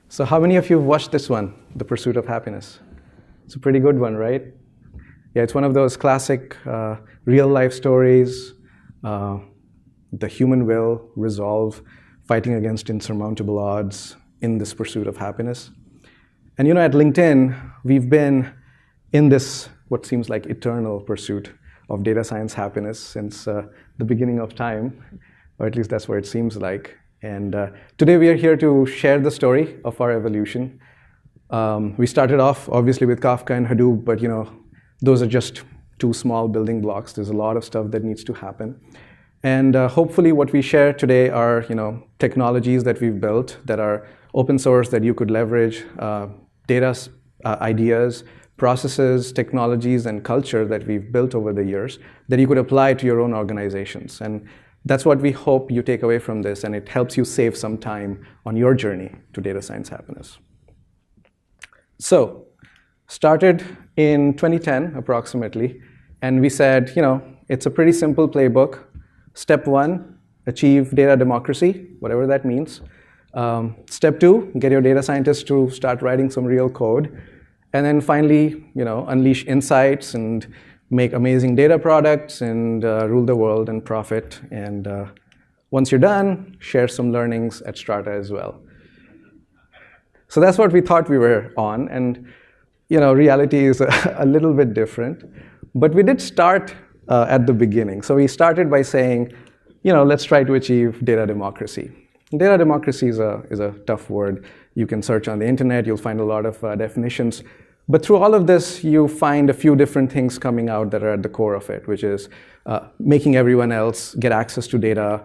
So how many of you have watched this one, The Pursuit of Happiness? It's a pretty good one, right? Yeah, it's one of those classic real-life stories, the human will, resolve, fighting against insurmountable odds in this pursuit of happiness. And at LinkedIn, we've been in this, what seems like eternal pursuit of data science happiness since the beginning of time, or at least that's what it seems like. And today we are here to share the story of our evolution. We started off, obviously, with Kafka and Hadoop, but those are just two small building blocks. There's a lot of stuff that needs to happen. And hopefully what we share today are technologies that we've built that are open source that you could leverage, data ideas, processes, technologies, and culture that we've built over the years that you could apply to your own organizations. And that's what we hope you take away from this, and it helps you save some time on your journey to data science happiness. So, started in 2010 approximately, and we said, it's a pretty simple playbook. Step 1, achieve data democracy, whatever that means. Step 2, get your data scientists to start writing some real code. And then finally, unleash insights and make amazing data products and rule the world and profit. And once you're done, share some learnings at Strata as well. So that's what we thought we were on. And reality is a little bit different. But we did start at the beginning. So we started by saying, let's try to achieve data democracy. Data democracy is a tough word. You can search on the internet. You'll find a lot of definitions. But through all of this, you find a few different things coming out that are at the core of it, which is making everyone else get access to data,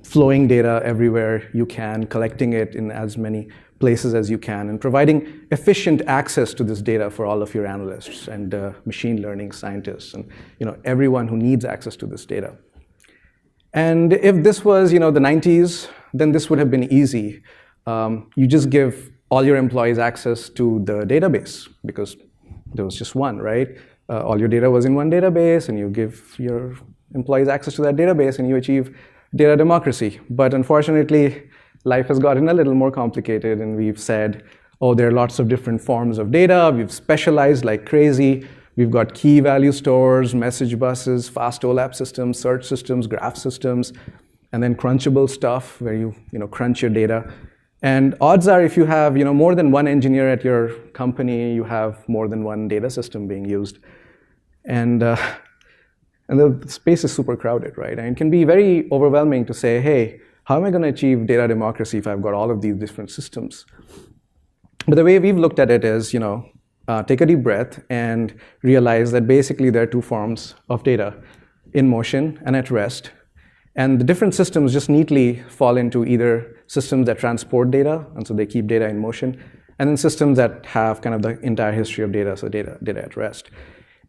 flowing data everywhere you can, collecting it in as many places as you can, and providing efficient access to this data for all of your analysts and machine learning scientists and everyone who needs access to this data. And if this was the 90s, then this would have been easy. You just give all your employees access to the database because there was just one, right? All your data was in one database, and you give your employees access to that database, and you achieve data democracy. But unfortunately, life has gotten a little more complicated, and we've said, oh, there are lots of different forms of data. We've specialized like crazy. We've got key value stores, message buses, fast OLAP systems, search systems, graph systems, and then crunchable stuff where you crunch your data. And odds are if you have more than one engineer at your company, you have more than one data system being used. And the space is super crowded, right? And it can be very overwhelming to say, hey, how am I going to achieve data democracy if I've got all of these different systems? But the way we've looked at it is, take a deep breath and realize that basically there are two forms of data, in motion and at rest. And the different systems just neatly fall into either systems that transport data, and so they keep data in motion, and then systems that have kind of the entire history of data, so data at rest.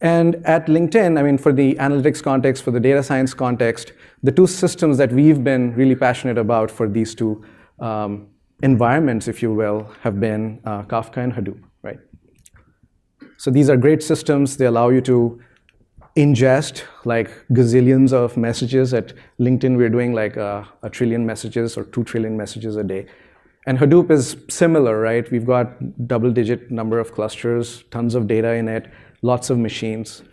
And at LinkedIn, for the analytics context, for the data science context, the two systems that we've been really passionate about for these two environments, if you will, have been Kafka and Hadoop, right? So these are great systems. They allow you to ingest like gazillions of messages. At LinkedIn, we're doing like a trillion messages or 2 trillion messages a day. And Hadoop is similar, right? We've got double-digit number of clusters, tons of data in it, lots of machines.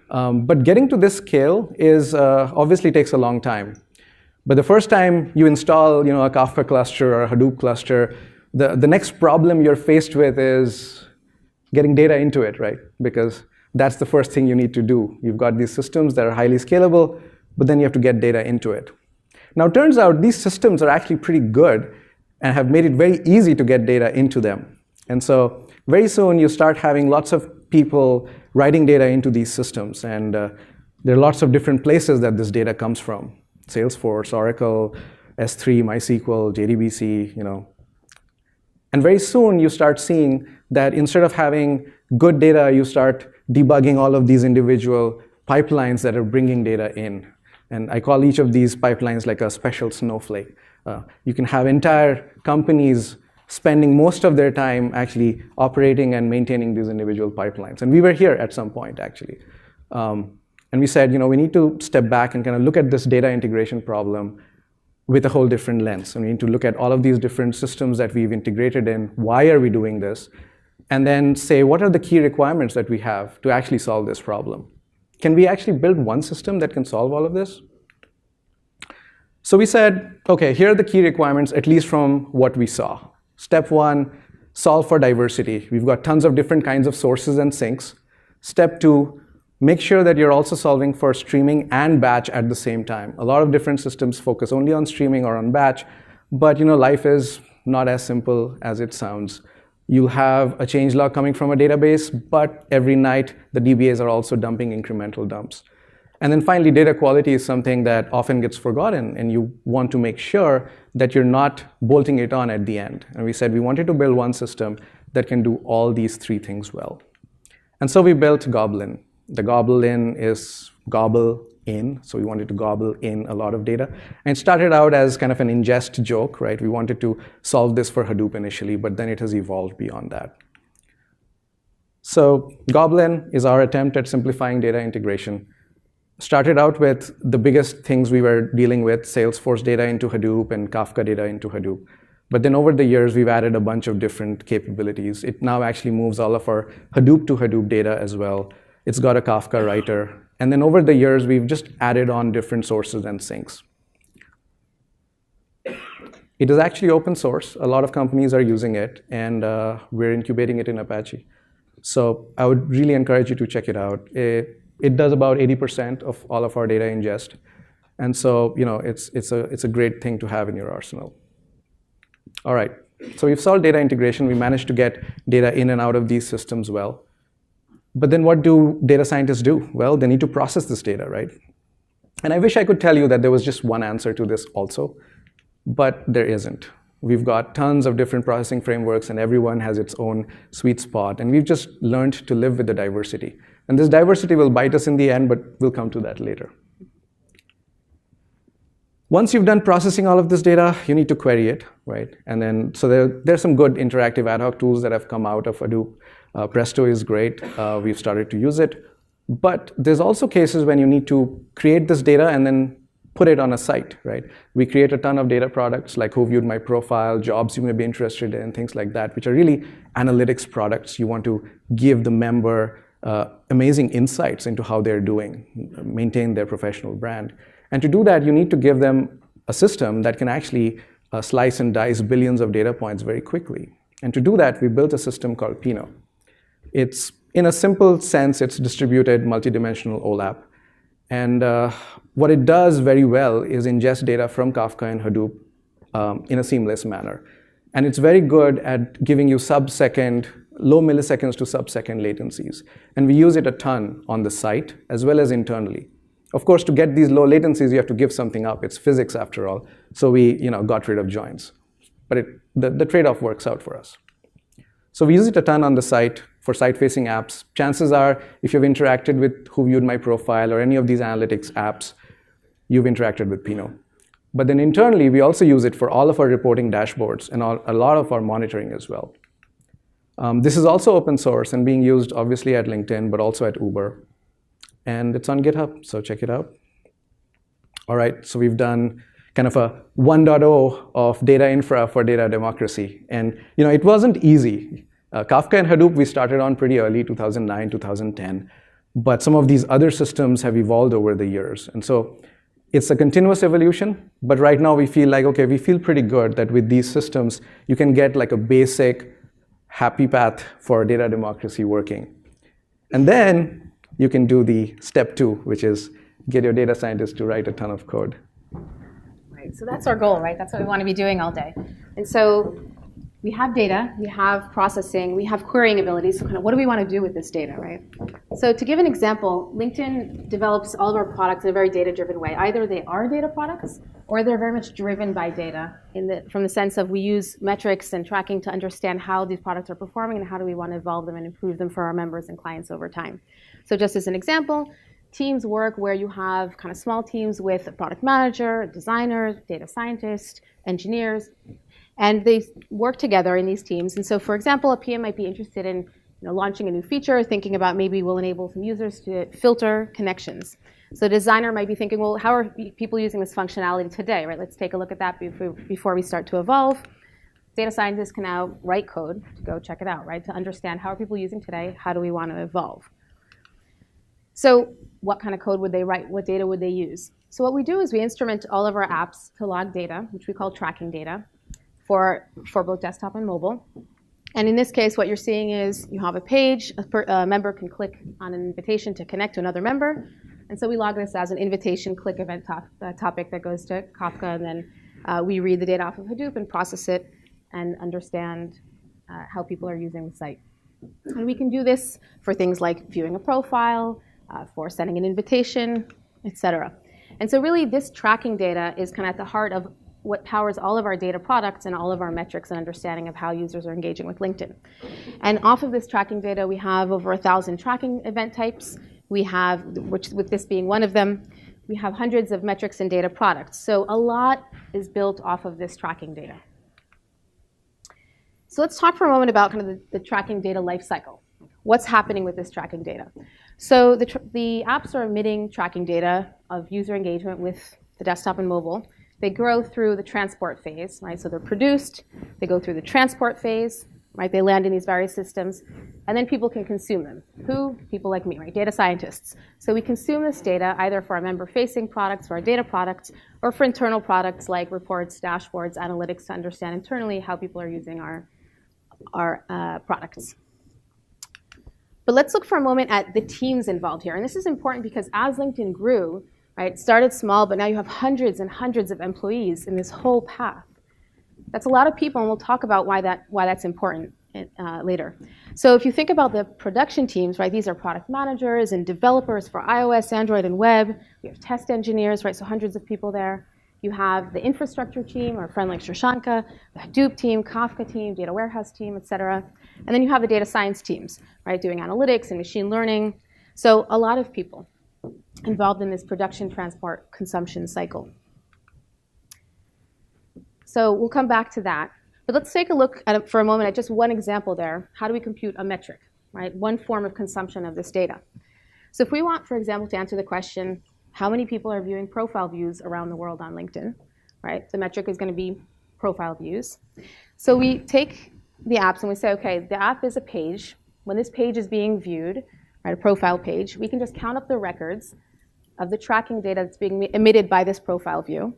But getting to this scale is obviously takes a long time. But the first time you install a Kafka cluster or a Hadoop cluster, the next problem you're faced with is getting data into it, right? Because that's the first thing you need to do. You've got these systems that are highly scalable, but then you have to get data into it. Now, it turns out these systems are actually pretty good and have made it very easy to get data into them. And so very soon you start having lots of people writing data into these systems. And there are lots of different places that this data comes from. Salesforce, Oracle, S3, MySQL, JDBC, And very soon you start seeing that instead of having good data, you start debugging all of these individual pipelines that are bringing data in. And I call each of these pipelines like a special snowflake. You can have entire companies spending most of their time actually operating and maintaining these individual pipelines. And we were here at some point, actually. And we said, we need to step back and kind of look at this data integration problem with a whole different lens. And we need to look at all of these different systems that we've integrated in. Why are we doing this? And then say, what are the key requirements that we have to actually solve this problem? Can we actually build one system that can solve all of this? So we said, OK, here are the key requirements, at least from what we saw. Step one, solve for diversity. We've got tons of different kinds of sources and sinks. Step two, make sure that you're also solving for streaming and batch at the same time. A lot of different systems focus only on streaming or on batch, but life is not as simple as it sounds. You'll have a changelog coming from a database, but every night the DBAs are also dumping incremental dumps. And then finally, data quality is something that often gets forgotten, and you want to make sure that you're not bolting it on at the end. And we said we wanted to build one system that can do all these three things well. And so we built Goblin. The Goblin is gobble in, so we wanted to gobble in a lot of data. And it started out as kind of an ingest joke, right? We wanted to solve this for Hadoop initially, but then it has evolved beyond that. So Goblin is our attempt at simplifying data integration. Started out with the biggest things we were dealing with, Salesforce data into Hadoop and Kafka data into Hadoop. But then over the years, we've added a bunch of different capabilities. It now actually moves all of our Hadoop to Hadoop data as well. It's got a Kafka writer. And then over the years, we've just added on different sources and sinks. It is actually open source. A lot of companies are using it, and we're incubating it in Apache. So I would really encourage you to check it out. It does about 80% of all of our data ingest. And so it's a great thing to have in your arsenal. All right, so we've solved data integration. We managed to get data in and out of these systems well. But then what do data scientists do? Well, they need to process this data, right? And I wish I could tell you that there was just one answer to this also, but there isn't. We've got tons of different processing frameworks, and everyone has its own sweet spot. And we've just learned to live with the diversity. And this diversity will bite us in the end, but we'll come to that later. Once you've done processing all of this data, you need to query it, right? And then, so there's some good interactive ad hoc tools that have come out of Hadoop. Presto is great. We've started to use it. But there's also cases when you need to create this data and then put it on a site, right? We create a ton of data products like Who Viewed My Profile, jobs you may be interested in, things like that, which are really analytics products. You want to give the member amazing insights into how they're doing, maintain their professional brand. And to do that, you need to give them a system that can actually slice and dice billions of data points very quickly. And to do that, we built a system called Pinot. It's, in a simple sense, it's distributed multidimensional OLAP. And what it does very well is ingest data from Kafka and Hadoop in a seamless manner. And it's very good at giving you sub-second, low milliseconds to sub-second latencies. And we use it a ton on the site as well as internally. Of course, to get these low latencies, you have to give something up. It's physics after all. So we got rid of joins. But the trade-off works out for us. So we use it a ton on the site for site-facing apps. Chances are, if you've interacted with Who Viewed My Profile or any of these analytics apps, you've interacted with Pinot. But then internally, we also use it for all of our reporting dashboards and a lot of our monitoring as well. This is also open source and being used obviously at LinkedIn, but also at Uber. And it's on GitHub, so check it out. All right, so we've done kind of a 1.0 of data infra for data democracy. And it wasn't easy. Kafka and Hadoop we started on pretty early, 2009, 2010. But some of these other systems have evolved over the years. And so it's a continuous evolution. But right now we feel like, OK, we feel pretty good that with these systems, you can get like a basic happy path for data democracy working. And then you can do the step 2, which is get your data scientists to write a ton of code. Right, so that's our goal, right? That's what we want to be doing all day. And so we have data, we have processing, we have querying abilities. So kind of what do we want to do with this data, right? So to give an example, LinkedIn develops all of our products in a very data-driven way. Either they are data products, or they're very much driven by data from the sense of we use metrics and tracking to understand how these products are performing and how do we want to evolve them and improve them for our members and clients over time. So just as an example, teams work where you have kind of small teams with a product manager, a designer, data scientist, engineers, and they work together in these teams. And so, for example, a PM might be interested in launching a new feature, thinking about maybe we'll enable some users to filter connections. So the designer might be thinking, well, how are people using this functionality today, right? Let's take a look at that before we start to evolve. Data scientists can now write code to go check it out, right? To understand how are people using today, how do we want to evolve? So what kind of code would they write? What data would they use? So what we do is we instrument all of our apps to log data, which we call tracking data, for both desktop and mobile. And in this case, what you're seeing is you have a page, a member can click on an invitation to connect to another member. And so we log this as an invitation click event topic that goes to Kafka, and then we read the data off of Hadoop and process it and understand how people are using the site. And we can do this for things like viewing a profile, for sending an invitation, et cetera. And so really this tracking data is kind of at the heart of what powers all of our data products and all of our metrics and understanding of how users are engaging with LinkedIn. And off of this tracking data, we have over 1,000 tracking event types. We have, which with this being one of them, we have hundreds of metrics and data products. So a lot is built off of this tracking data. So let's talk for a moment about kind of the tracking data lifecycle. What's happening with this tracking data? So the apps are emitting tracking data of user engagement with the desktop and mobile. They grow through the transport phase, right? So they're produced, they go through the transport phase, right? They land in these various systems, and then people can consume them. Who? People like me, right? Data scientists. So we consume this data either for our member-facing products, for our data products, or for internal products like reports, dashboards, analytics to understand internally how people are using our products. But let's look for a moment at the teams involved here. And this is important because as LinkedIn grew, right, it started small, but now you have hundreds and hundreds of employees in this whole path. That's a lot of people, and we'll talk about why that's important later. So if you think about the production teams, right, these are product managers and developers for iOS, Android, and web. We have test engineers, right, so hundreds of people there. You have the infrastructure team, our friend like Shashanka, the Hadoop team, Kafka team, data warehouse team, et cetera. And then you have the data science teams, right, doing analytics and machine learning. So a lot of people involved in this production, transport, consumption cycle. So we'll come back to that. But let's take a look at it for a moment at just one example there. How do we compute a metric, right? One form of consumption of this data. So if we want, for example, to answer the question, how many people are viewing profile views around the world on LinkedIn, right? The metric is going to be profile views. So we take the apps and we say, okay, the app is a page. When this page is being viewed, right, a profile page, we can just count up the records of the tracking data that's being emitted by this profile view.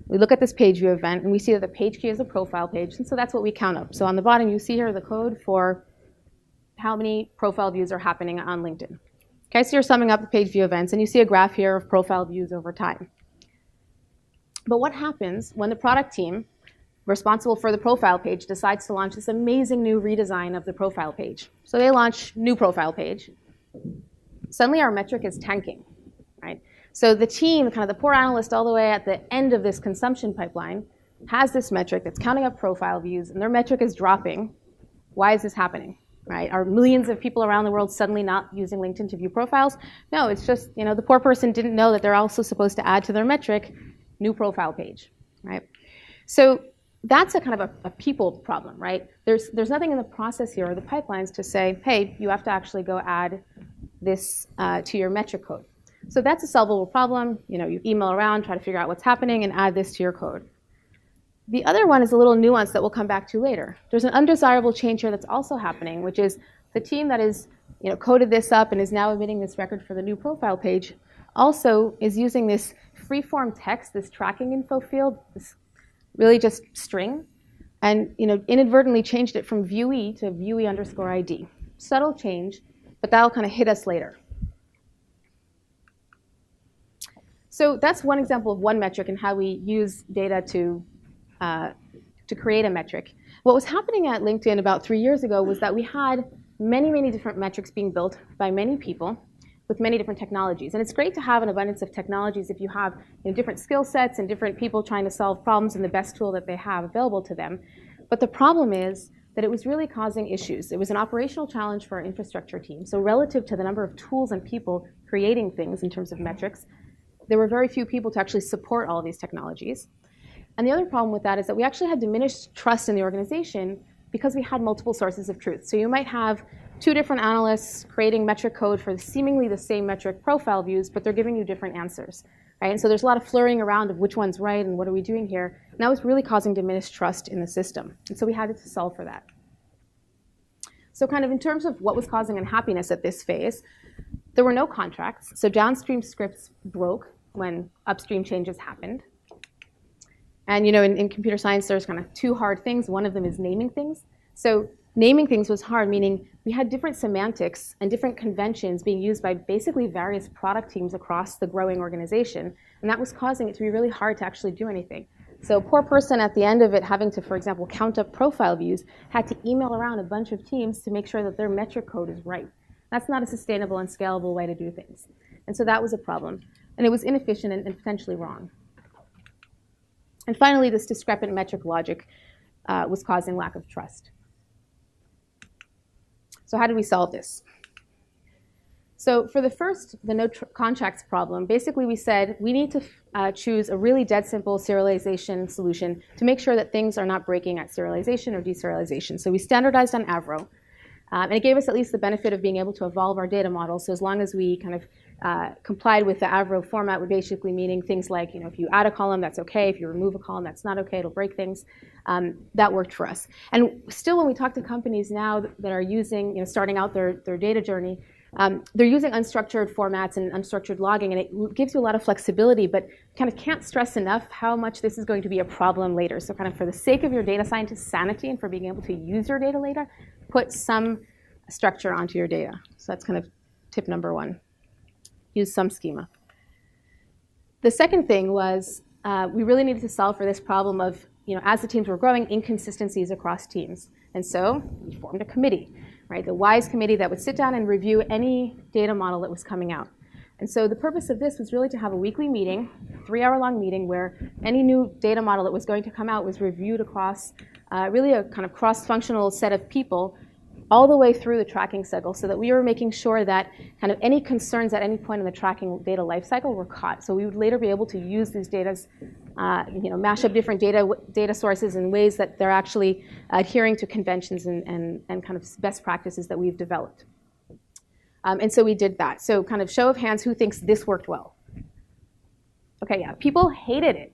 We look at this page view event, and we see that the page key is a profile page, and so that's what we count up. So on the bottom, you see here the code for how many profile views are happening on LinkedIn. Okay, so you're summing up the page view events, and you see a graph here of profile views over time. But what happens when the product team responsible for the profile page decides to launch this amazing new redesign of the profile page? So they launch new profile page. Suddenly our metric is tanking, right? So the team, kind of the poor analyst all the way at the end of this consumption pipeline, has this metric that's counting up profile views, and their metric is dropping. Why is this happening, right? Are millions of people around the world suddenly not using LinkedIn to view profiles? No, it's just, you know, the poor person didn't know that they're also supposed to add to their metric new profile page, right? So that's a kind of a people problem, right? There's nothing in the process here or the pipelines to say, hey, you have to actually go add this to your metric code. So that's a solvable problem. You know, you email around, try to figure out what's happening, and add this to your code. The other one is a little nuance that we'll come back to later. There's an undesirable change here that's also happening, which is the team that is, you know, coded this up and is now emitting this record for the new profile page also is using this free-form text, this tracking info field, this really just string, and, you know, inadvertently changed it from viewee to viewee_ID. Subtle change, but that'll kind of hit us later. So that's one example of one metric and how we use data to create a metric. What was happening at LinkedIn about 3 years ago was that we had many, many different metrics being built by many people with many different technologies. And it's great to have an abundance of technologies if you have, you know, different skill sets and different people trying to solve problems and the best tool that they have available to them. But the problem is that it was really causing issues. It was an operational challenge for our infrastructure team. So relative to the number of tools and people creating things in terms of metrics, there were very few people to actually support all of these technologies. And the other problem with that is that we actually had diminished trust in the organization because we had multiple sources of truth. So you might have two different analysts creating metric code for seemingly the same metric profile views, but they're giving you different answers. Right? And so there's a lot of flurrying around of which one's right and what are we doing here. And that was really causing diminished trust in the system. And so we had to solve for that. So kind of in terms of what was causing unhappiness at this phase, there were no contracts. So downstream scripts broke when upstream changes happened. And in computer science, there's kind of two hard things. One of them is naming things. So naming things was hard, meaning we had different semantics and different conventions being used by basically various product teams across the growing organization. And that was causing it to be really hard to actually do anything. So a poor person at the end of it having to, for example, count up profile views, had to email around a bunch of teams to make sure that their metric code is right. That's not a sustainable and scalable way to do things. And so that was a problem. And it was inefficient and potentially wrong. And finally, this discrepant metric logic was causing lack of trust. So how did we solve this? So for the first, the no contracts problem, basically we said we need to choose a really dead simple serialization solution to make sure that things are not breaking at serialization or deserialization. So we standardized on Avro. And it gave us at least the benefit of being able to evolve our data model. So as long as we kind of complied with the Avro format, we're basically meaning things like, if you add a column, that's OK. If you remove a column, that's not OK. It'll break things. That worked for us. And still, when we talk to companies now that are using, starting out their data journey, they're using unstructured formats and unstructured logging, and it gives you a lot of flexibility, but kind of can't stress enough how much this is going to be a problem later. So kind of for the sake of your data scientist's sanity and for being able to use your data later, put some structure onto your data. So that's kind of tip number one. Use some schema. The second thing was we really needed to solve for this problem of, as the teams were growing, inconsistencies across teams. And so we formed a committee, right? The WISE committee that would sit down and review any data model that was coming out. And so the purpose of this was really to have a weekly meeting, 3-hour-long meeting, where any new data model that was going to come out was reviewed across really a kind of cross-functional set of people all the way through the tracking cycle, so that we were making sure that kind of any concerns at any point in the tracking data lifecycle were caught. So we would later be able to use these data, mash up different data sources in ways that they're actually adhering to conventions and kind of best practices that we've developed. And so we did that. So kind of show of hands, who thinks this worked well? Okay, yeah, people hated it.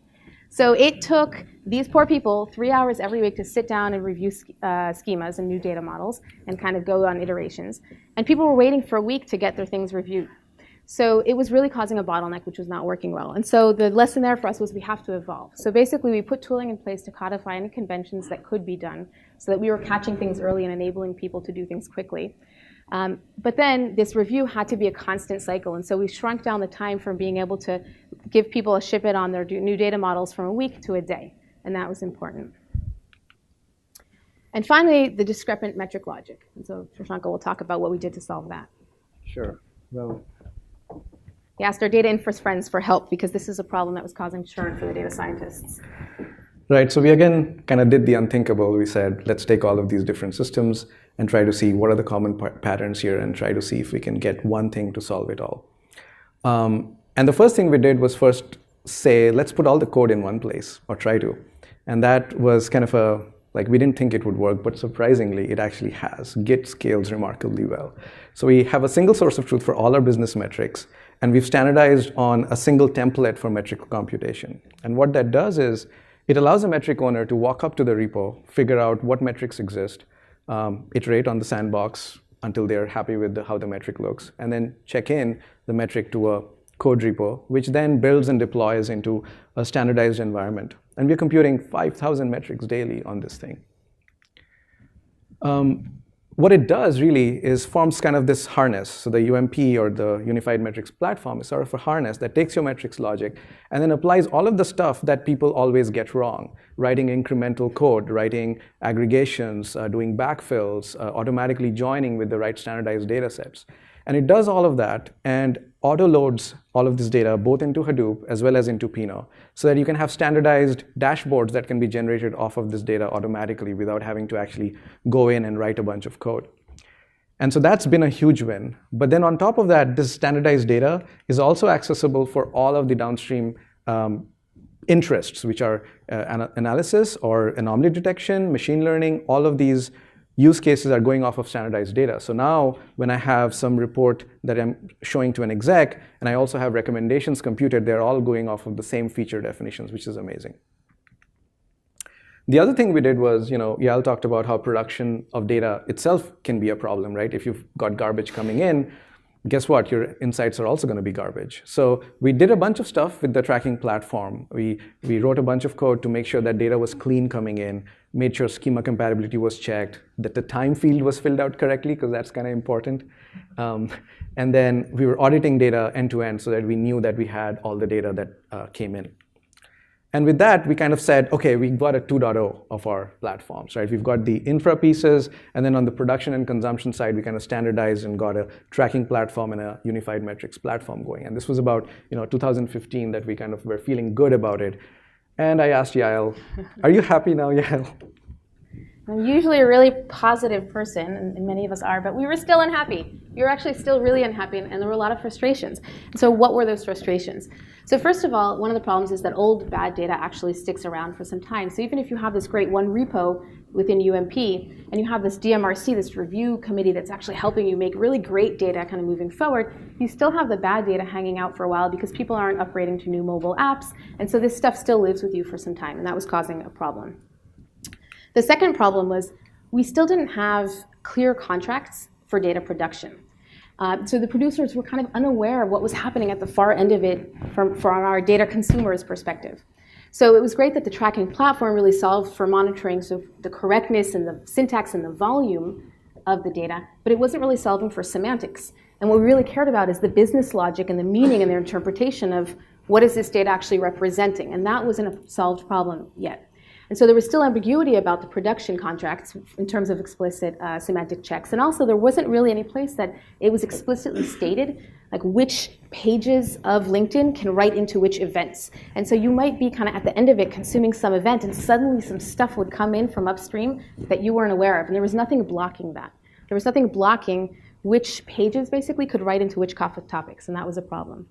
So it took these poor people 3 hours every week to sit down and review schemas and new data models and kind of go on iterations. And people were waiting for a week to get their things reviewed. So it was really causing a bottleneck, which was not working well. And so the lesson there for us was we have to evolve. So basically, we put tooling in place to codify any conventions that could be done so that we were catching things early and enabling people to do things quickly. But then this review had to be a constant cycle. And so we shrunk down the time from being able to give people a ship it on their new data models from a week to a day. And that was important. And finally, the discrepant metric logic. And so Shashanka will talk about what we did to solve that. Sure. Well, we asked our data infra friends for help because this is a problem that was causing churn for the data scientists. Right, so we again kind of did the unthinkable. We said, let's take all of these different systems and try to see what are the common patterns here and try to see if we can get one thing to solve it all. And the first thing we did was first say, let's put all the code in one place, or try to. And that was kind of we didn't think it would work, but surprisingly, it actually has. Git scales remarkably well. So we have a single source of truth for all our business metrics, and we've standardized on a single template for metric computation. And what that does is, it allows a metric owner to walk up to the repo, figure out what metrics exist, iterate on the sandbox until they're happy with how the metric looks, and then check in the metric to a code repo, which then builds and deploys into a standardized environment. And we're computing 5,000 metrics daily on this thing. What it does really is forms kind of this harness. So the UMP, or the Unified Metrics Platform, is sort of a harness that takes your metrics logic and then applies all of the stuff that people always get wrong. Writing incremental code, writing aggregations, doing backfills, automatically joining with the right standardized data sets. And it does all of that and auto-loads all of this data both into Hadoop as well as into Pinot, so that you can have standardized dashboards that can be generated off of this data automatically without having to actually go in and write a bunch of code. And so that's been a huge win. But then on top of that, this standardized data is also accessible for all of the downstream interests, which are analysis or anomaly detection, machine learning. All of these use cases are going off of standardized data. So now when I have some report that I'm showing to an exec, and I also have recommendations computed, they're all going off of the same feature definitions, which is amazing. The other thing we did was, Yael talked about how production of data itself can be a problem, right? If you've got garbage coming in, guess what? Your insights are also going to be garbage. So we did a bunch of stuff with the tracking platform. We wrote a bunch of code to make sure that data was clean coming in, made sure schema compatibility was checked, that the time field was filled out correctly, because that's kind of important. And then we were auditing data end to end so that we knew that we had all the data that came in. And with that, we kind of said, OK, we've got a 2.0 of our platforms, right? We've got the infra pieces, and then on the production and consumption side, we kind of standardized and got a tracking platform and a unified metrics platform going. And this was about 2015 that we kind of were feeling good about it. And I asked Yael, are you happy now, Yael? I'm usually a really positive person, and many of us are, but we were still unhappy. We were actually still really unhappy, and there were a lot of frustrations. And so what were those frustrations? So first of all, one of the problems is that old bad data actually sticks around for some time. So even if you have this great one repo within UMP, and you have this DMRC, this review committee that's actually helping you make really great data kind of moving forward, you still have the bad data hanging out for a while because people aren't upgrading to new mobile apps. And so this stuff still lives with you for some time, and that was causing a problem. The second problem was we still didn't have clear contracts for data production. So the producers were kind of unaware of what was happening at the far end of it from our data consumers' perspective. So it was great that the tracking platform really solved for monitoring the correctness and the syntax and the volume of the data, but it wasn't really solving for semantics. And what we really cared about is the business logic and the meaning and their interpretation of what is this data actually representing, and that wasn't a solved problem yet. And so there was still ambiguity about the production contracts in terms of explicit semantic checks. And also there wasn't really any place that it was explicitly stated like which pages of LinkedIn can write into which events. And so you might be kind of at the end of it consuming some event and suddenly some stuff would come in from upstream that you weren't aware of. And there was nothing blocking that. There was nothing blocking which pages basically could write into which Kafka topics, and that was a problem.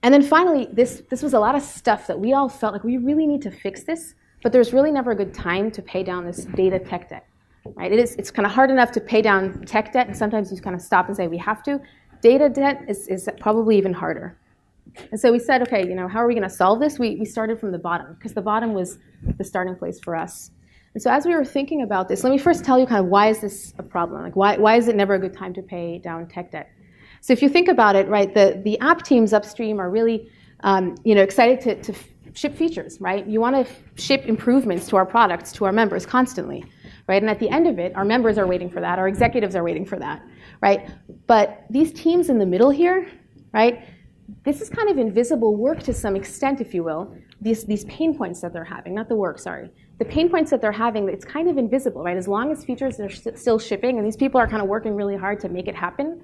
And then finally, this was a lot of stuff that we all felt like we really need to fix this, but there's really never a good time to pay down this data tech debt, right? It's kind of hard enough to pay down tech debt, and sometimes you kind of stop and say we have to. Data debt is probably even harder. And so we said, OK, how are we going to solve this? We started from the bottom, because the bottom was the starting place for us. And so as we were thinking about this, let me first tell you kind of why is this a problem? Like why is it never a good time to pay down tech debt? So if you think about it, right, the app teams upstream are really excited to ship features, right? You want to ship improvements to our products, to our members constantly, right? And at the end of it, our members are waiting for that, our executives are waiting for that, right? But these teams in the middle here, right, this is kind of invisible work to some extent, if you will, these pain points that they're having, not the work, sorry. The pain points that they're having, it's kind of invisible, right? As long as features are still shipping and these people are kind of working really hard to make it happen,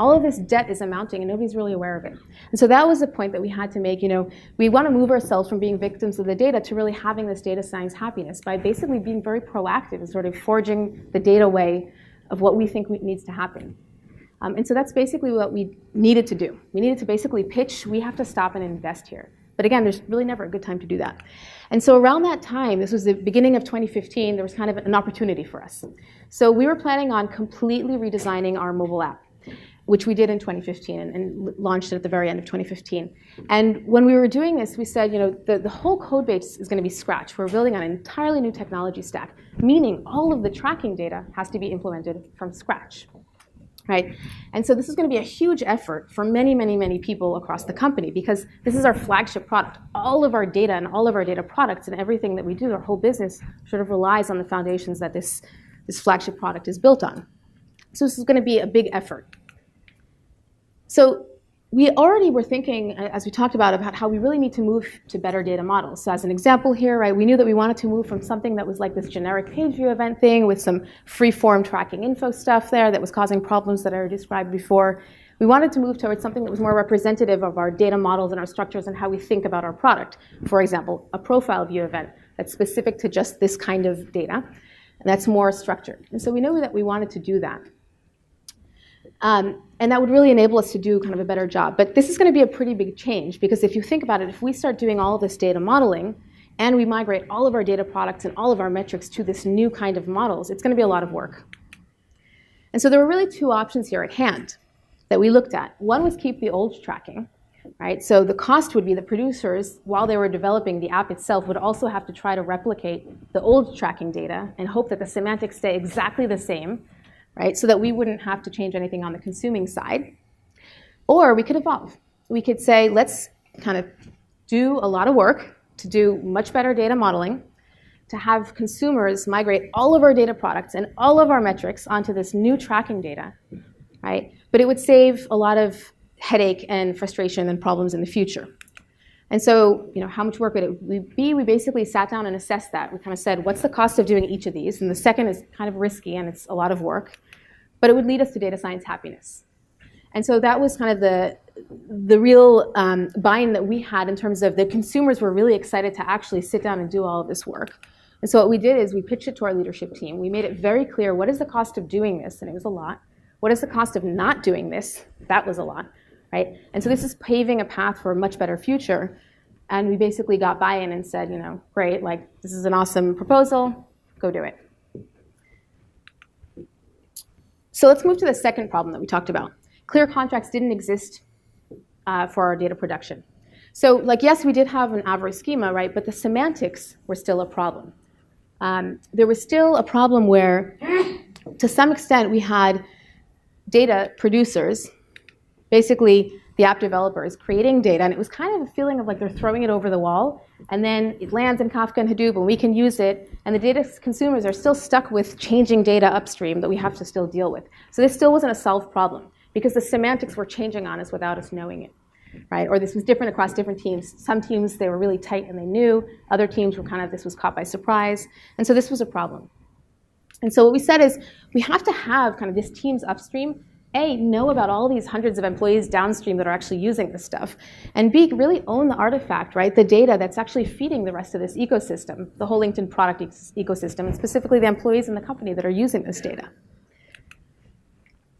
all of this debt is amounting and nobody's really aware of it. And so that was the point that we had to make. We want to move ourselves from being victims of the data to really having this data science happiness by basically being very proactive and sort of forging the data way of what we think needs to happen. And so that's basically what we needed to do. We needed to basically pitch, we have to stop and invest here. But again, there's really never a good time to do that. And so around that time, this was the beginning of 2015, there was kind of an opportunity for us. So we were planning on completely redesigning our mobile app, which we did in 2015 and launched it at the very end of 2015. And when we were doing this, we said, the whole code base is going to be scratch. We're building on an entirely new technology stack, meaning all of the tracking data has to be implemented from scratch, right? And so this is going to be a huge effort for many, many, many people across the company because this is our flagship product. All of our data and all of our data products and everything that we do, our whole business sort of relies on the foundations that this flagship product is built on. So this is going to be a big effort. So we already were thinking, as we talked about how we really need to move to better data models. So as an example here, right, we knew that we wanted to move from something that was like this generic page view event thing with some free-form tracking info stuff there that was causing problems that I described before. We wanted to move towards something that was more representative of our data models and our structures and how we think about our product. For example, a profile view event that's specific to just this kind of data, and that's more structured. And so we knew that we wanted to do that. And that would really enable us to do kind of a better job. But this is going to be a pretty big change because if you think about it, if we start doing all of this data modeling and we migrate all of our data products and all of our metrics to this new kind of models, it's going to be a lot of work. And so there were really two options here at hand that we looked at. One was keep the old tracking, right? So the cost would be the producers, while they were developing the app itself, would also have to try to replicate the old tracking data and hope that the semantics stay exactly the same, right? So that we wouldn't have to change anything on the consuming side. Or we could evolve. We could say, let's kind of do a lot of work to do much better data modeling, to have consumers migrate all of our data products and all of our metrics onto this new tracking data, right? But it would save a lot of headache and frustration and problems in the future. And so, how much work would it be? We basically sat down and assessed that. We kind of said, what's the cost of doing each of these? And the second is kind of risky and it's a lot of work, but it would lead us to data science happiness. And so that was kind of the real buy-in that we had in terms of the consumers were really excited to actually sit down and do all of this work. And so what we did is we pitched it to our leadership team. We made it very clear, what is the cost of doing this? And it was a lot. What is the cost of not doing this? That was a lot, right? And so this is paving a path for a much better future. And we basically got buy-in and said, great, this is an awesome proposal, go do it. So let's move to the second problem that we talked about. Clear contracts didn't exist for our data production. So yes, we did have an average schema, right? But the semantics were still a problem. There was still a problem where, to some extent, we had data producers, basically the app developers, creating data, and it was kind of a feeling of like they're throwing it over the wall, and then it lands in Kafka and Hadoop, and we can use it, and the data consumers are still stuck with changing data upstream that we have to still deal with. So this still wasn't a solved problem, because the semantics were changing on us without us knowing it. Right? Or this was different across different teams. Some teams, they were really tight and they knew. Other teams were kind of, this was caught by surprise. And so this was a problem. And so what we said is, we have to have kind of this teams upstream, A, know about all these hundreds of employees downstream that are actually using this stuff, and B, really own the artifact, right? The data that's actually feeding the rest of this ecosystem, the whole LinkedIn product ecosystem, and specifically the employees in the company that are using this data.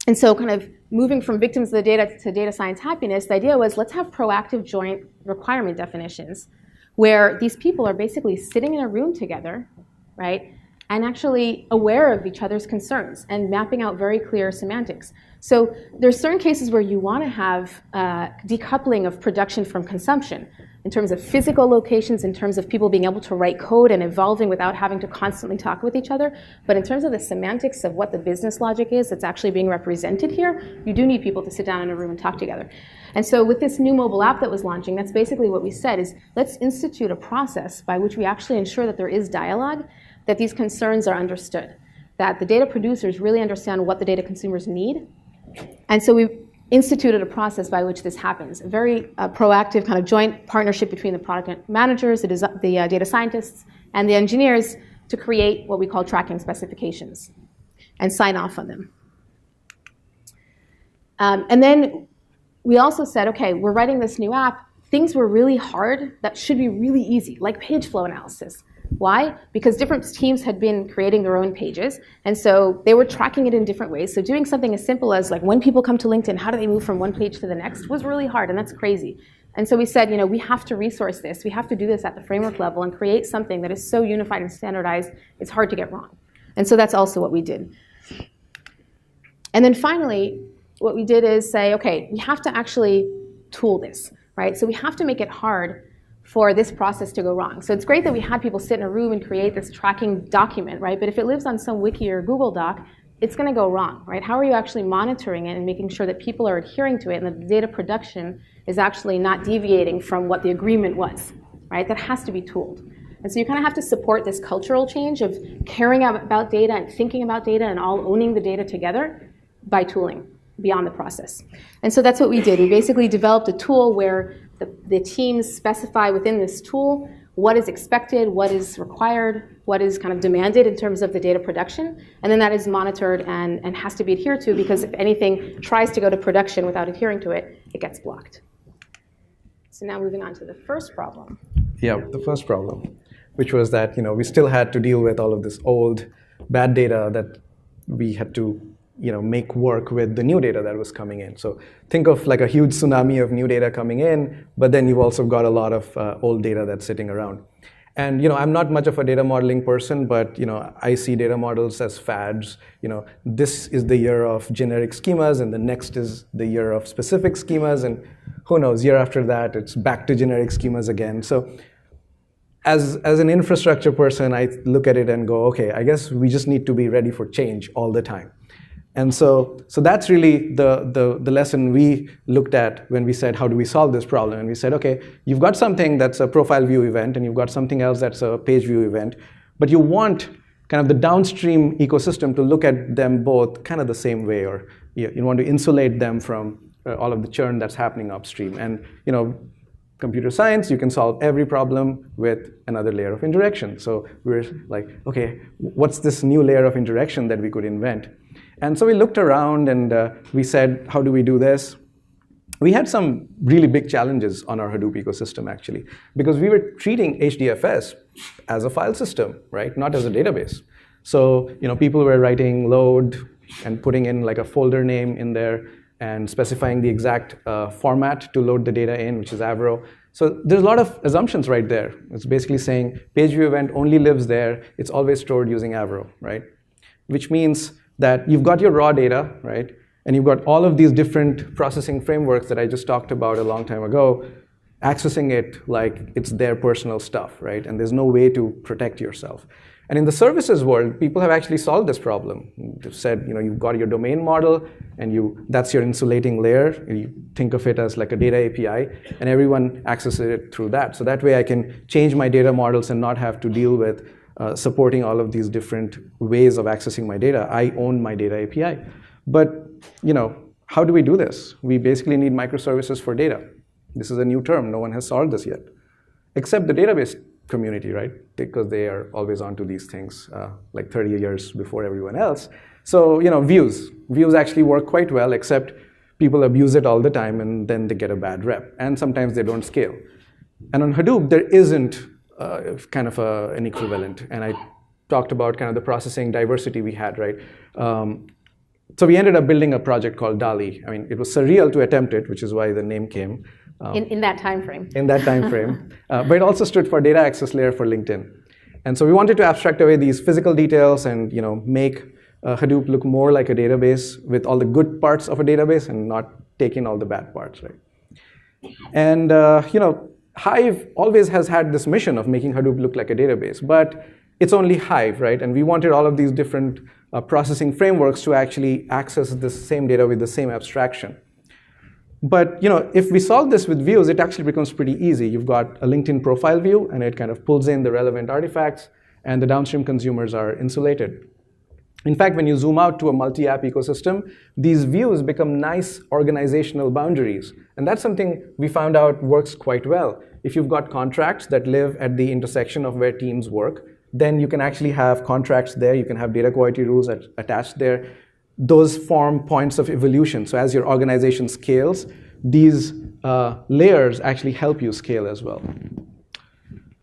And so kind of moving from victims of the data to data science happiness, the idea was, let's have proactive joint requirement definitions where these people are basically sitting in a room together, right, and actually aware of each other's concerns and mapping out very clear semantics. So there's certain cases where you want to have decoupling of production from consumption in terms of physical locations, in terms of people being able to write code and evolving without having to constantly talk with each other. But in terms of the semantics of what the business logic is that's actually being represented here, you do need people to sit down in a room and talk together. And so with this new mobile app that was launching, that's basically what we said is, let's institute a process by which we actually ensure that there is dialogue, that these concerns are understood, that the data producers really understand what the data consumers need. And so we instituted a process by which this happens, a very proactive kind of joint partnership between the product managers, the data scientists, and the engineers to create what we call tracking specifications and sign off on them. And then we also said, okay, we're writing this new app. Things were really hard that should be really easy, like page flow analysis. Why? Because different teams had been creating their own pages, and so they were tracking it in different ways. So doing something as simple as like when people come to LinkedIn, how do they move from one page to the next was really hard, and that's crazy. And so we said, we have to resource this. We have to do this at the framework level and create something that is so unified and standardized, it's hard to get wrong. And so that's also what we did. And then finally, what we did is say, okay, we have to actually tool this, right? So we have to make it hard for this process to go wrong. So it's great that we had people sit in a room and create this tracking document, right? But if it lives on some wiki or Google Doc, it's going to go wrong, right? How are you actually monitoring it and making sure that people are adhering to it and that the data production is actually not deviating from what the agreement was, right? That has to be tooled. And so you kind of have to support this cultural change of caring about data and thinking about data and all owning the data together by tooling beyond the process. And so that's what we did. We basically developed a tool where the teams specify within this tool what is expected, what is required, what is kind of demanded in terms of the data production, and then that is monitored and has to be adhered to, because if anything tries to go to production without adhering to it, it gets blocked. So now moving on to the first problem. Yeah, the first problem, which was that we still had to deal with all of this old bad data that we had to make work with the new data that was coming in. So think of like a huge tsunami of new data coming in, but then you've also got a lot of old data that's sitting around. And I'm not much of a data modeling person, but I see data models as fads. This is the year of generic schemas, and the next is the year of specific schemas, and who knows, year after that, it's back to generic schemas again. So as an infrastructure person, I look at it and go, okay, I guess we just need to be ready for change all the time. And so that's really the lesson we looked at when we said, how do we solve this problem? And we said, okay, you've got something that's a profile view event, and you've got something else that's a page view event, but you want kind of the downstream ecosystem to look at them both kind of the same way, or you want to insulate them from all of the churn that's happening upstream. And computer science, you can solve every problem with another layer of indirection. So we're like, okay, what's this new layer of indirection that we could invent? And so we looked around and we said, how do we do this? We had some really big challenges on our Hadoop ecosystem, actually, because we were treating HDFS as a file system, right? Not as a database. So people were writing load and putting in like a folder name in there and specifying the exact format to load the data in, which is Avro. So there's a lot of assumptions right there. It's basically saying page view event only lives there. It's always stored using Avro, right? Which means that you've got your raw data, right? And you've got all of these different processing frameworks that I just talked about a long time ago, accessing it like it's their personal stuff, right? And there's no way to protect yourself. And in the services world, people have actually solved this problem. They've said, you've got your domain model, and that's your insulating layer. You think of it as like a data API, and everyone accesses it through that. So that way I can change my data models and not have to deal with supporting all of these different ways of accessing my data. I own my data API. But how do we do this? We basically need microservices for data. This is a new term. No one has solved this yet, except the database community, right? Because they are always onto these things, like 30 years before everyone else. So views. Views actually work quite well, except people abuse it all the time, and then they get a bad rep. And sometimes they don't scale. And on Hadoop, there isn't kind of an equivalent. And I talked about kind of the processing diversity we had, right? So we ended up building a project called DALI. I mean, it was surreal to attempt it, which is why the name came. In that time frame. In that time frame. But it also stood for Data Access Layer for LinkedIn. And so we wanted to abstract away these physical details and make Hadoop look more like a database with all the good parts of a database and not take in all the bad parts, right? And Hive always has had this mission of making Hadoop look like a database, but it's only Hive, right? And we wanted all of these different processing frameworks to actually access the same data with the same abstraction. But if we solve this with views, it actually becomes pretty easy. You've got a LinkedIn profile view, and it kind of pulls in the relevant artifacts, and the downstream consumers are insulated. In fact, when you zoom out to a multi-app ecosystem, these views become nice organizational boundaries. And that's something we found out works quite well. If you've got contracts that live at the intersection of where teams work, then you can actually have contracts there. You can have data quality rules attached there. Those form points of evolution. So as your organization scales, these layers actually help you scale as well.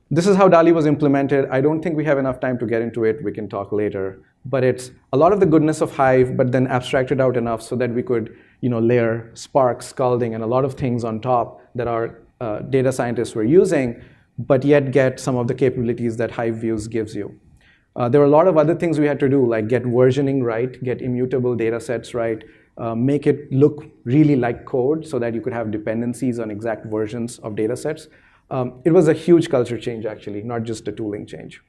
This is how DALI was implemented. I don't think we have enough time to get into it. We can talk later. But it's a lot of the goodness of Hive, but then abstracted out enough so that we could layer Spark, Scalding, and a lot of things on top that our data scientists were using, but yet get some of the capabilities that Hive Views gives you. There were a lot of other things we had to do, like get versioning right, get immutable data sets right, make it look really like code so that you could have dependencies on exact versions of data sets. It was a huge culture change, actually, not just a tooling change.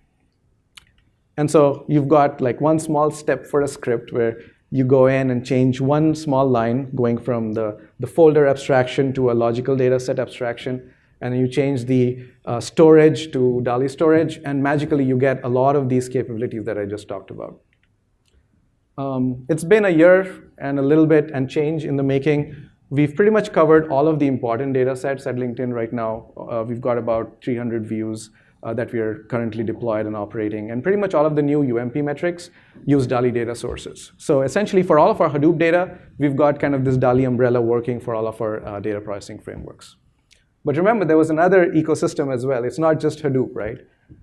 And so you've got like one small step for a script where you go in and change one small line, going from the folder abstraction to a logical data set abstraction. And then you change the storage to DALI storage, and magically you get a lot of these capabilities that I just talked about. It's been a year and a little bit and change in the making. We've pretty much covered all of the important data sets at LinkedIn right now. We've got about 300 views that we are currently deployed and operating. And pretty much all of the new UMP metrics use DALI data sources. So essentially, for all of our Hadoop data, we've got kind of this DALI umbrella working for all of our data processing frameworks. But remember, there was another ecosystem as well. It's not just Hadoop, right?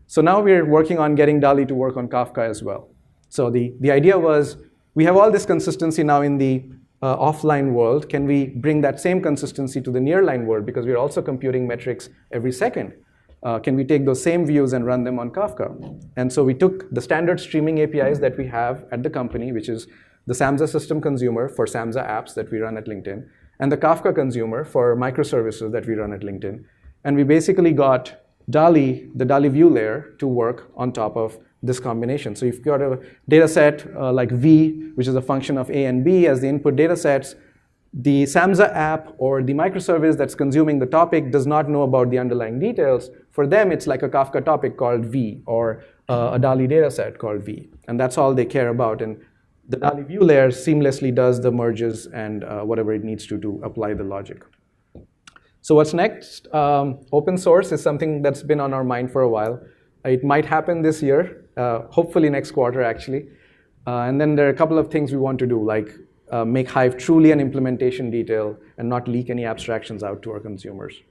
So now we're working on getting DALI to work on Kafka as well. So the idea was, we have all this consistency now in the offline world. Can we bring that same consistency to the nearline world? Because we're also computing metrics every second. can we take those same views and run them on Kafka? And so we took the standard streaming APIs that we have at the company, which is the Samza system consumer for Samza apps that we run at LinkedIn, and the Kafka consumer for microservices that we run at LinkedIn. And we basically got DALI, the DALI view layer, to work on top of this combination. So you've got a data set like V, which is a function of A and B as the input data sets. The Samza app or the microservice that's consuming the topic does not know about the underlying details. For them, it's like a Kafka topic called V or a DALI data set called V. And that's all they care about. And the DALI view layer seamlessly does the merges and whatever it needs to apply the logic. So what's next? Open source is something that's been on our mind for a while. It might happen this year, hopefully next quarter, actually. And then there are a couple of things we want to do, like make Hive truly an implementation detail and not leak any abstractions out to our consumers.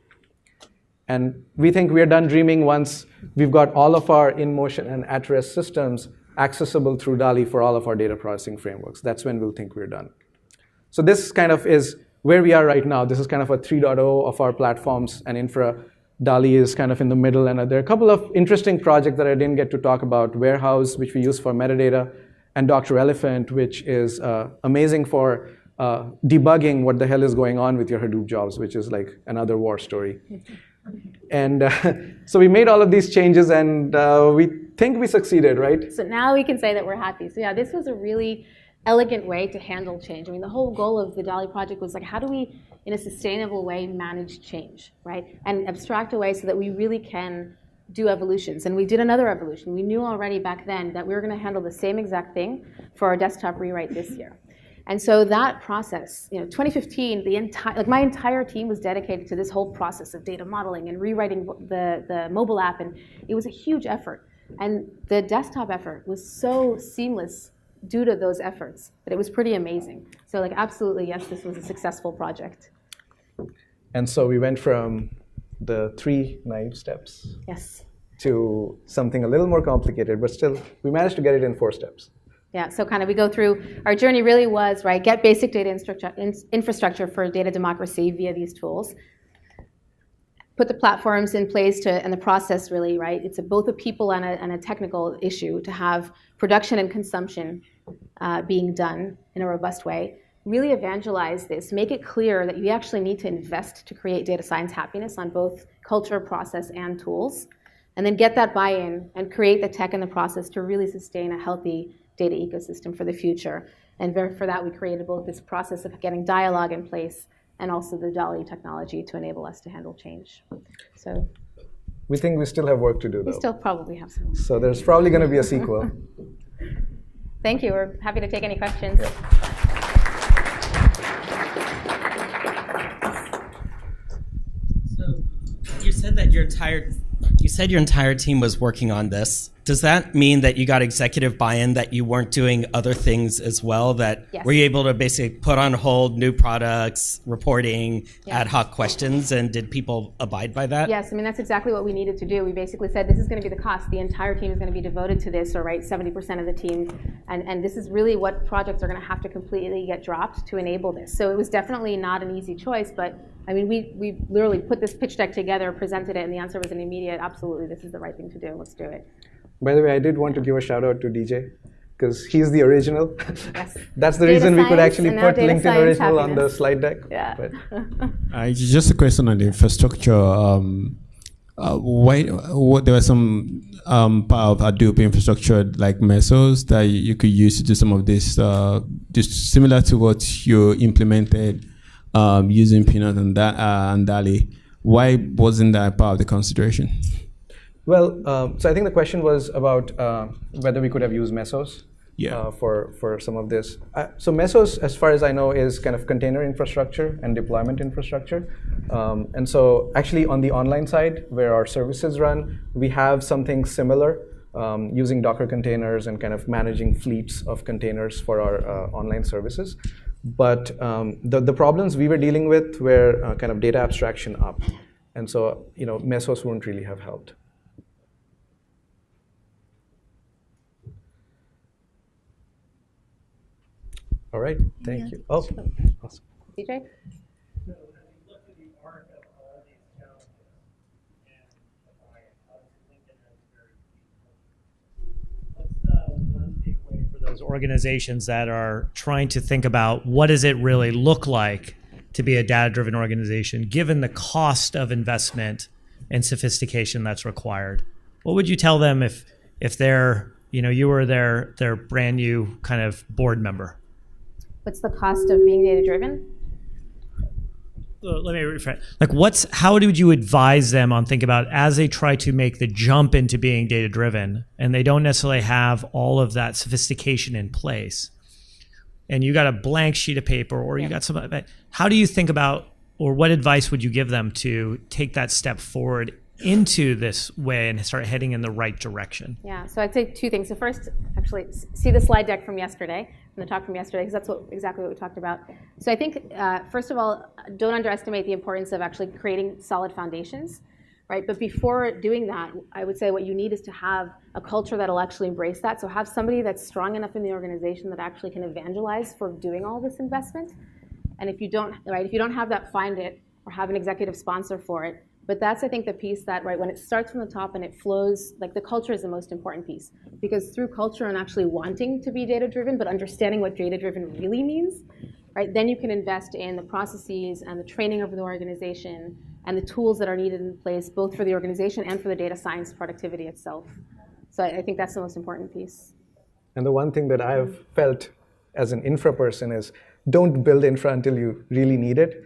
And we think we're done dreaming once we've got all of our in-motion and at-rest systems accessible through DALI for all of our data processing frameworks. That's when we'll think we're done. So this kind of is where we are right now. This is kind of a 3.0 of our platforms and infra. DALI is kind of in the middle. And there are a couple of interesting projects that I didn't get to talk about. Warehouse, which we use for metadata, and Dr. Elephant, which is amazing for debugging what the hell is going on with your Hadoop jobs, which is like another war story. And so we made all of these changes, and we think we succeeded, right? So now we can say that we're happy. So yeah, this was a really elegant way to handle change. I mean, the whole goal of the DALI project was like, how do we, in a sustainable way, manage change, right? And abstract away so that we really can do evolutions. And we did another evolution. We knew already back then that we were going to handle the same exact thing for our desktop rewrite this year. And so that process, 2015, my entire team was dedicated to this whole process of data modeling and rewriting the mobile app, and it was a huge effort. And the desktop effort was so seamless due to those efforts that it was pretty amazing. So like absolutely, yes, this was a successful project. And so we went from the 3 naive steps to something a little more complicated, but still, we managed to get it in 4 steps. Yeah, so kind of we go through, our journey really was, right, get basic data infrastructure for data democracy via these tools. Put the platforms in place and the process really, right, it's both a people and a technical issue to have production and consumption being done in a robust way. Really evangelize this, make it clear that you actually need to invest to create data science happiness on both culture, process, and tools. And then get that buy-in and create the tech and the process to really sustain a healthy data ecosystem for the future. And for that, we created both this process of getting dialogue in place and also the DALI technology to enable us to handle change. So we think we still have work to do, though. We still probably have some. So there's probably going to be a sequel. Thank you. We're happy to take any questions. Yeah. So you said that your entire team was working on this. Does that mean that you got executive buy-in, that you weren't doing other things as well? That yes. Were you able to basically put on hold new products, reporting, yes. ad hoc questions, and did people abide by that? Yes, I mean, that's exactly what we needed to do. We basically said, this is going to be the cost. The entire team is going to be devoted to this, or right, 70% of the team. And this is really what projects are going to have to completely get dropped to enable this. So it was definitely not an easy choice, but I mean, we literally put this pitch deck together, presented it, and the answer was an immediate, absolutely, this is the right thing to do. Let's do it. By the way, I did want to give a shout out to DJ, because he's the original. Yes. That's the Data reason we could science, actually and now put data LinkedIn science original on the happiness. slide deck. Yeah. But Just a question on the infrastructure. There was some part of Hadoop infrastructure like Mesos that you could use to do some of this, just similar to what you implemented using Peanut and DALI. Why wasn't that part of the consideration? Well, so I think the question was about whether we could have used Mesos for some of this. So Mesos, as far as I know, is kind of container infrastructure and deployment infrastructure. And so actually on the online side, where our services run, we have something similar using Docker containers and kind of managing fleets of containers for our online services. But the problems we were dealing with were kind of data abstraction up. And so Mesos wouldn't really have helped. All right, thank you. Oh, awesome. DJ? So when you look at the arc of all these challenges and the buy-in, those organizations that are trying to think about what does it really look like to be a data-driven organization, given the cost of investment and sophistication that's required? What would you tell them if they're, you were their brand new kind of board member? What's the cost of being data-driven? Let me rephrase. Like, how would you advise them on think about as they try to make the jump into being data-driven, and they don't necessarily have all of that sophistication in place, and you got a blank sheet of paper, or you got something? How do you think about, or what advice would you give them to take that step forward into this way and start heading in the right direction? Yeah, so I'd say two things. So first, actually, see the slide deck from yesterday, from the talk from yesterday, because that's exactly what we talked about. So I think, first of all, don't underestimate the importance of actually creating solid foundations, right? But before doing that, I would say what you need is to have a culture that'll actually embrace that. So have somebody that's strong enough in the organization that actually can evangelize for doing all this investment. And if you don't, right, if you don't have that, find it, or have an executive sponsor for it. But that's, I think, the piece that, right, when it starts from the top and it flows, like the culture is the most important piece. Because through culture and actually wanting to be data-driven, but understanding what data-driven really means, right, then you can invest in the processes and the training of the organization and the tools that are needed in place, both for the organization and for the data science productivity itself. So I think that's the most important piece. And the one thing that I've felt as an infra person is don't build infra until you really need it.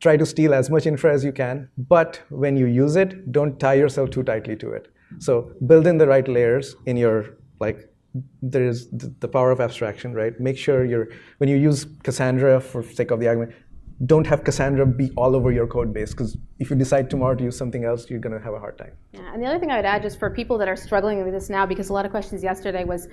Try to steal as much infra as you can, but when you use it, don't tie yourself too tightly to it. So build in the right layers in your, like, there is the power of abstraction, right? Make sure when you use Cassandra for sake of the argument, don't have Cassandra be all over your code base, because if you decide tomorrow to use something else, you're going to have a hard time. Yeah, and the other thing I would add, just for people that are struggling with this now, because a lot of questions yesterday was,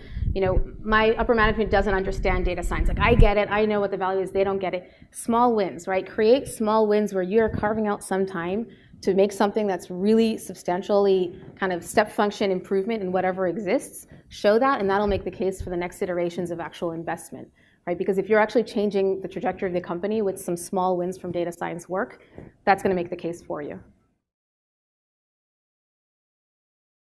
my upper management doesn't understand data science. Like, I get it, I know what the value is, they don't get it. Small wins, right? Create small wins where you're carving out some time to make something that's really substantially kind of step function improvement in whatever exists. Show that, and that'll make the case for the next iterations of actual investment. Right? Because if you're actually changing the trajectory of the company with some small wins from data science work, that's going to make the case for you.